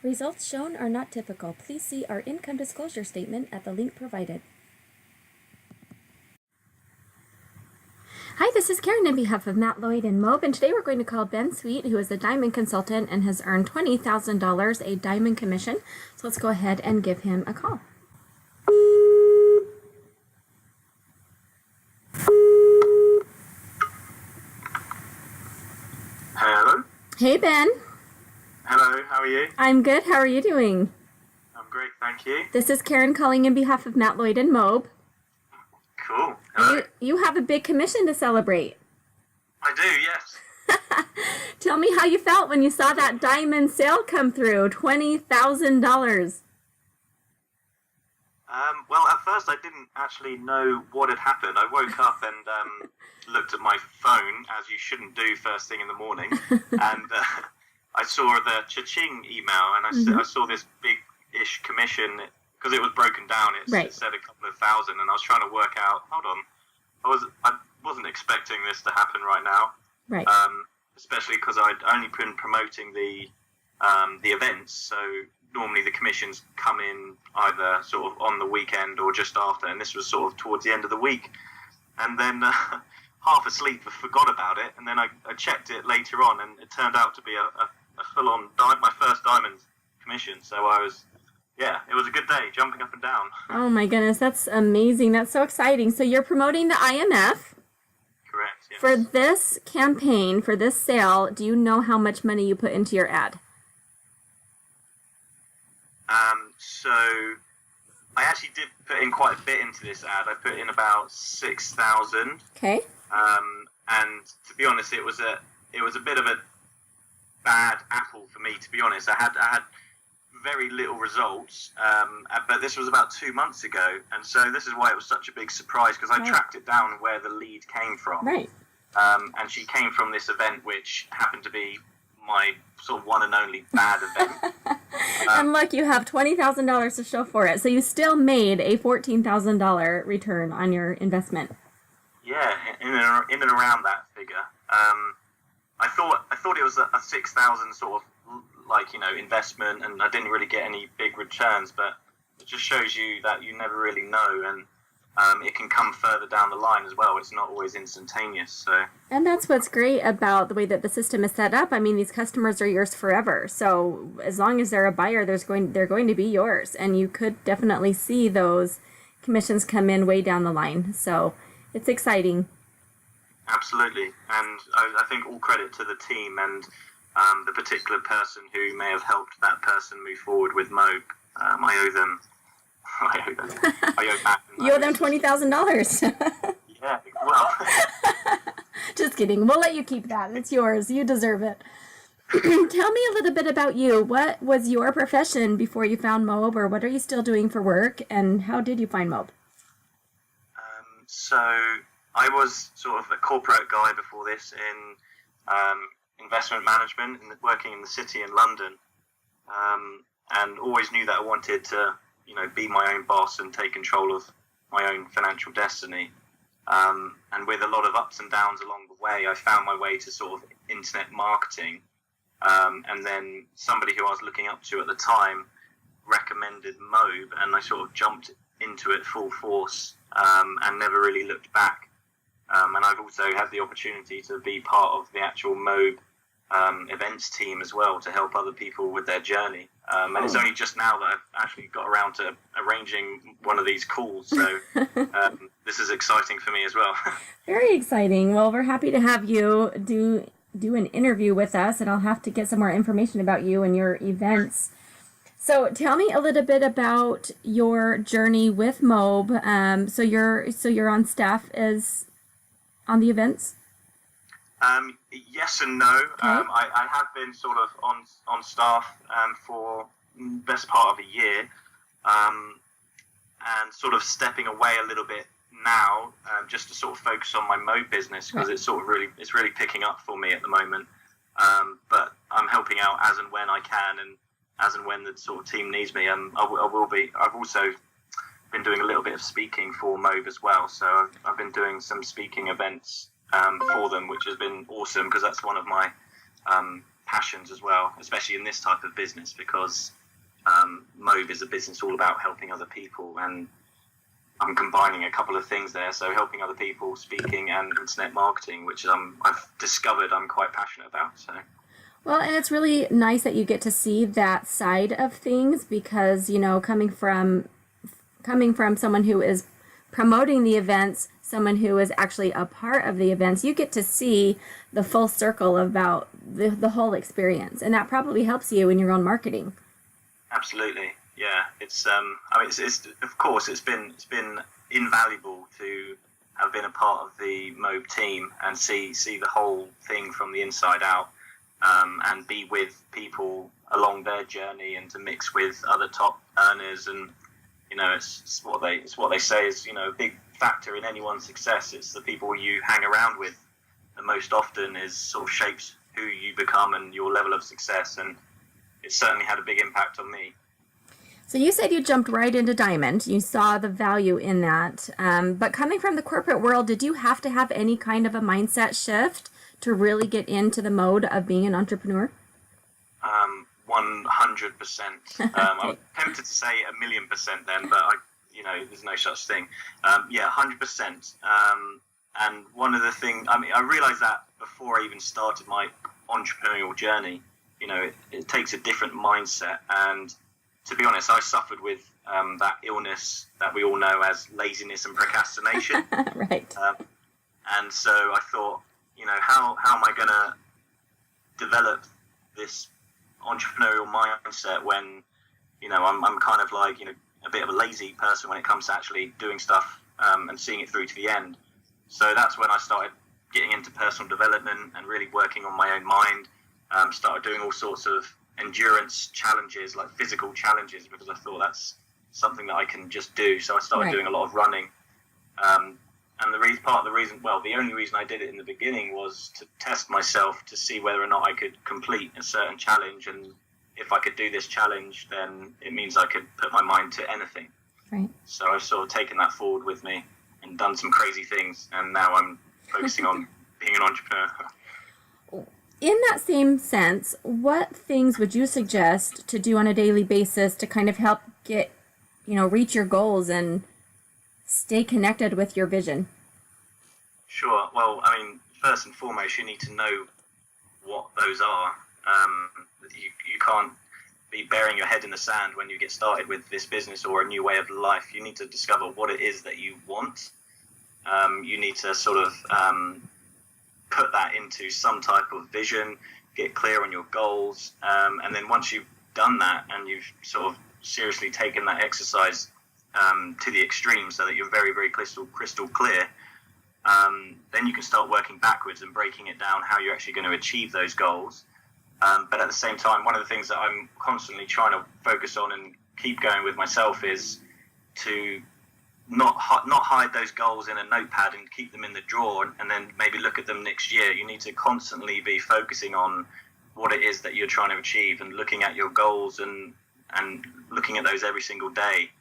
Results shown are not typical. Please see our income disclosure statement at the link provided. Hi, this is Karen on behalf of Matt Lloyd and Moab, and today we're going to call Ben Sweet, who is a diamond consultant and has earned $20,000 a diamond commission. So let's go ahead and give him a call. Hello. Hey, Ben. Hello, how are you? I'm good. How are you doing? I'm great, thank you. This is Karen calling on behalf of Matt Lloyd and Moab. Cool. Hello. You have a big commission to celebrate. I do, yes. Tell me how you felt when you saw that diamond sale come through, $20,000. Well, at first I didn't actually know what had happened. I woke up and looked at my phone, as you shouldn't do first thing in the morning, and I saw the cha-ching email, and I saw this big-ish commission, because it was broken down. It said a couple of thousand, and I was trying to work out, hold on, I wasn't expecting this to happen right now. Right. Especially because I'd only been promoting the events, so normally the commissions come in either sort of on the weekend or just after, and this was sort of towards the end of the week. And then half asleep, I forgot about it, and then I checked it later on, and it turned out to be a full-on my first diamond commission. So it was a good day, jumping up and down. Oh my goodness, that's amazing. That's so exciting. So you're promoting the IMF. Correct, yes. For this campaign, for this sale, do you know how much money you put into your ad? So I actually did put in quite a bit into this ad. I put in about 6,000. Okay. And to be honest, it was a bit of a bad apple for me, to be honest. I had very little results, but this was about 2 months ago, and so this is why it was such a big surprise, because I tracked it down where the lead came from. Right. And she came from this event, which happened to be my sort of one and only bad event. And look, you have $20,000 to show for it, so you still made a $14,000 return on your investment. Yeah, in and around that figure. I thought it was a 6,000 sort of investment, and I didn't really get any big returns, but it just shows you that you never really know, and it can come further down the line as well. It's not always instantaneous. So. And that's what's great about the way that the system is set up. I mean, these customers are yours forever. So as long as they're a buyer, they're going to be yours, and you could definitely see those commissions come in way down the line. So it's exciting. Absolutely, and I think all credit to the team and the particular person who may have helped that person move forward with Moab. I owe them. I owe back. You owe them $20,000. Yeah, well. Just kidding. We'll let you keep that. It's yours. You deserve it. Tell me a little bit about you. What was your profession before you found Moab, or what are you still doing for work, and how did you find Moab? So I was sort of a corporate guy before this in investment management, and working in the city in London, and always knew that I wanted to, be my own boss and take control of my own financial destiny. And with a lot of ups and downs along the way, I found my way to sort of internet marketing. And then somebody who I was looking up to at the time recommended Moab, and I sort of jumped into it full force, and never really looked back. And I've also had the opportunity to be part of the actual Moab events team as well, to help other people with their journey. And it's only just now that I've actually got around to arranging one of these calls. So this is exciting for me as well. Very exciting. Well, we're happy to have you do an interview with us, and I'll have to get some more information about you and your events. So tell me a little bit about your journey with Moab. So you're on staff as on the events? Yes and no. Okay. I have been sort of on staff for best part of a year, and sort of stepping away a little bit now, just to sort of focus on my Moab business, because it's really picking up for me at the moment. But I'm helping out as and when I can, and as and when the sort of team needs me. I will be. I've also been doing a little bit of speaking for Moab as well, so I've been doing some speaking events for them, which has been awesome, because that's one of my passions as well, especially in this type of business, because Mobe is a business all about helping other people, and I'm combining a couple of things there. So helping other people, speaking, and internet marketing, which I've discovered I'm quite passionate about. So. Well, and it's really nice that you get to see that side of things, because, you know, coming from someone who is promoting the events, someone who is actually a part of the events, you get to see the full circle about the whole experience, and that probably helps you in your own marketing. Absolutely, yeah. It's I mean, it's of course it's been invaluable to have been a part of the Mobe team and see the whole thing from the inside out, and be with people along their journey, and to mix with other top earners. And you know, it's what they say is, you know, a big factor in anyone's success. It's the people you hang around with the most often is sort of shapes who you become and your level of success. And it certainly had a big impact on me. So you said you jumped right into Diamond. You saw the value in that. But coming from the corporate world, did you have to have any kind of a mindset shift to really get into the mode of being an entrepreneur? 100%. I was tempted to say 1,000,000% then, but there's no such thing. 100%. And one of the things, I mean, I realized that before I even started my entrepreneurial journey. You know, it takes a different mindset. And to be honest, I suffered with that illness that we all know as laziness and procrastination. Right. And so I thought, you know, how am I going to develop this entrepreneurial mindset when, you know, I'm kind of like, you know, a bit of a lazy person when it comes to actually doing stuff and seeing it through to the end. So that's when I started getting into personal development and really working on my own mind. Started doing all sorts of endurance challenges, like physical challenges, because I thought that's something that I can just do. So I started doing a lot of running. And the only reason I did it in the beginning was to test myself to see whether or not I could complete a certain challenge. And if I could do this challenge, then it means I could put my mind to anything. Right. So I've sort of taken that forward with me and done some crazy things. And now I'm focusing on being an entrepreneur. In that same sense, what things would you suggest to do on a daily basis to kind of help reach your goals and stay connected with your vision? Sure. Well, I mean, first and foremost, you need to know what those are. You can't be burying your head in the sand when you get started with this business or a new way of life. You need to discover what it is that you want. You need to sort of put that into some type of vision, get clear on your goals, and then once you've done that and you've sort of seriously taken that exercise to the extreme so that you're very, very crystal clear, then you can start working backwards and breaking it down how you're actually going to achieve those goals. But at the same time, one of the things that I'm constantly trying to focus on and keep going with myself is to not hide those goals in a notepad and keep them in the drawer and then maybe look at them next year. You need to constantly be focusing on what it is that you're trying to achieve and looking at your goals and looking at those every single day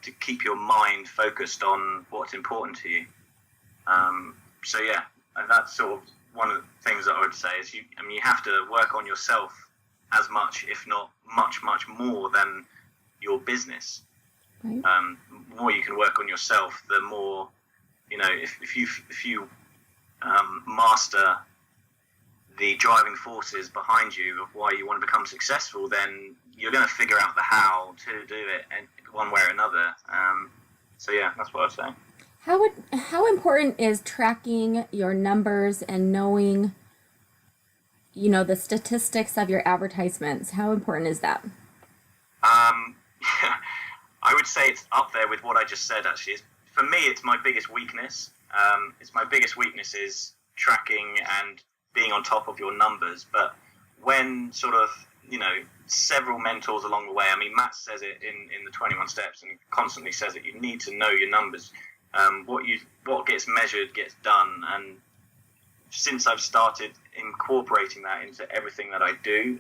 to keep your mind focused on what's important to you. So yeah, and that's sort of one of the things that I would say is you have to work on yourself as much, if not much, much more than your business. Right. The more you can work on yourself, the more, you know, if you master the driving forces behind you of why you want to become successful, then you're going to figure out the how to do it one way or another. So yeah, that's what I'd say. How important is tracking your numbers and knowing, you know, the statistics of your advertisements? How important is that? I would say it's up there with what I just said, actually. For me, it's my biggest weakness. Is tracking and being on top of your numbers. But when sort of, you know, several mentors along the way, I mean, Matt says it in the 21 Steps and constantly says it, you need to know your numbers. What gets measured gets done. And since I've started incorporating that into everything that I do,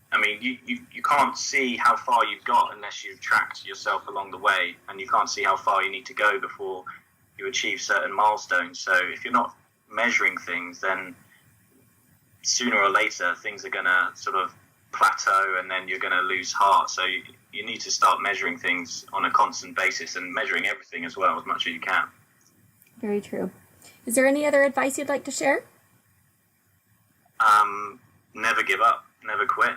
I mean, you can't see how far you've got unless you've tracked yourself along the way, and you can't see how far you need to go before you achieve certain milestones. So if you're not measuring things, then sooner or later things are going to sort of plateau, and then you're going to lose heart. So you need to start measuring things on a constant basis, and measuring everything as well, as much as you can. Very true. Is there any other advice you'd like to share? Never give up, never quit.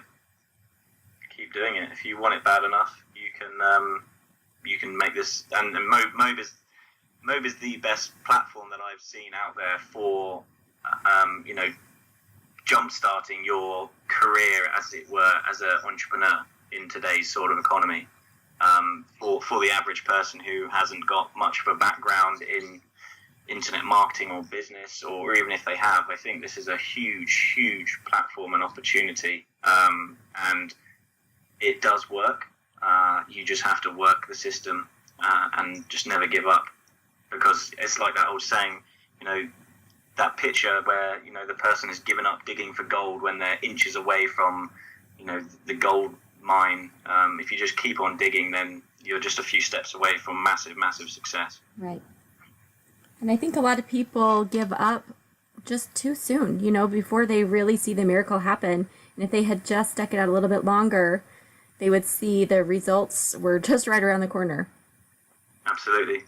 Keep doing it. If you want it bad enough, you can make this. And Mobe is the best platform that I've seen out there for jump-starting your career, as it were, as an entrepreneur in today's sort of economy. For the average person who hasn't got much of a background in internet marketing or business, or even if they have, I think this is a huge platform and opportunity, and it does work. You just have to work the system and just never give up, because it's like that old saying, that picture where the person has given up digging for gold when they're inches away from the gold mine. If you just keep on digging, then you're just a few steps away from massive success. Right. And I think a lot of people give up just too soon, before they really see the miracle happen. And if they had just stuck it out a little bit longer, they would see the results were just right around the corner. Absolutely.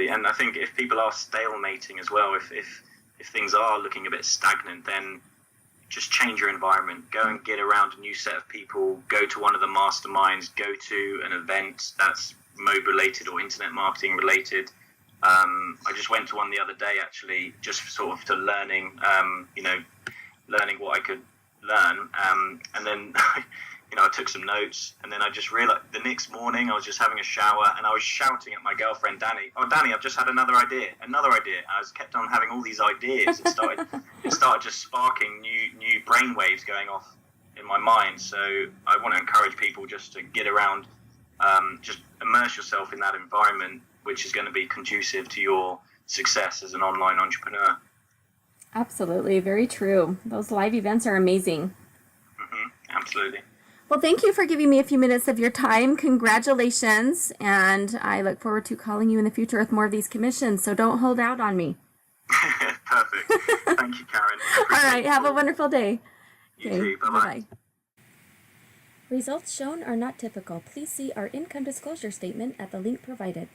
And I think if people are stalemating as well, if things are looking a bit stagnant, then just change your environment. Go and get around a new set of people. Go to one of the masterminds. Go to an event that's Mobe related or internet marketing related. I just went to one the other day, actually, just sort of to learning what I could learn. And then, I took some notes, and then I just realized the next morning I was just having a shower, and I was shouting at my girlfriend, Danny, "Oh, Danny, I've just had another idea. I was kept on having all these ideas. It started just sparking new brain waves going off in my mind. So I want to encourage people just to get around, just immerse yourself in that environment, which is going to be conducive to your success as an online entrepreneur. Absolutely. Very true. Those live events are amazing. Absolutely. Well, thank you for giving me a few minutes of your time. Congratulations. And I look forward to calling you in the future with more of these commissions. So don't hold out on me. Perfect. Thank you, Karen. All right. Have a wonderful day. You too. Bye-bye. Results shown are not typical. Please see our income disclosure statement at the link provided.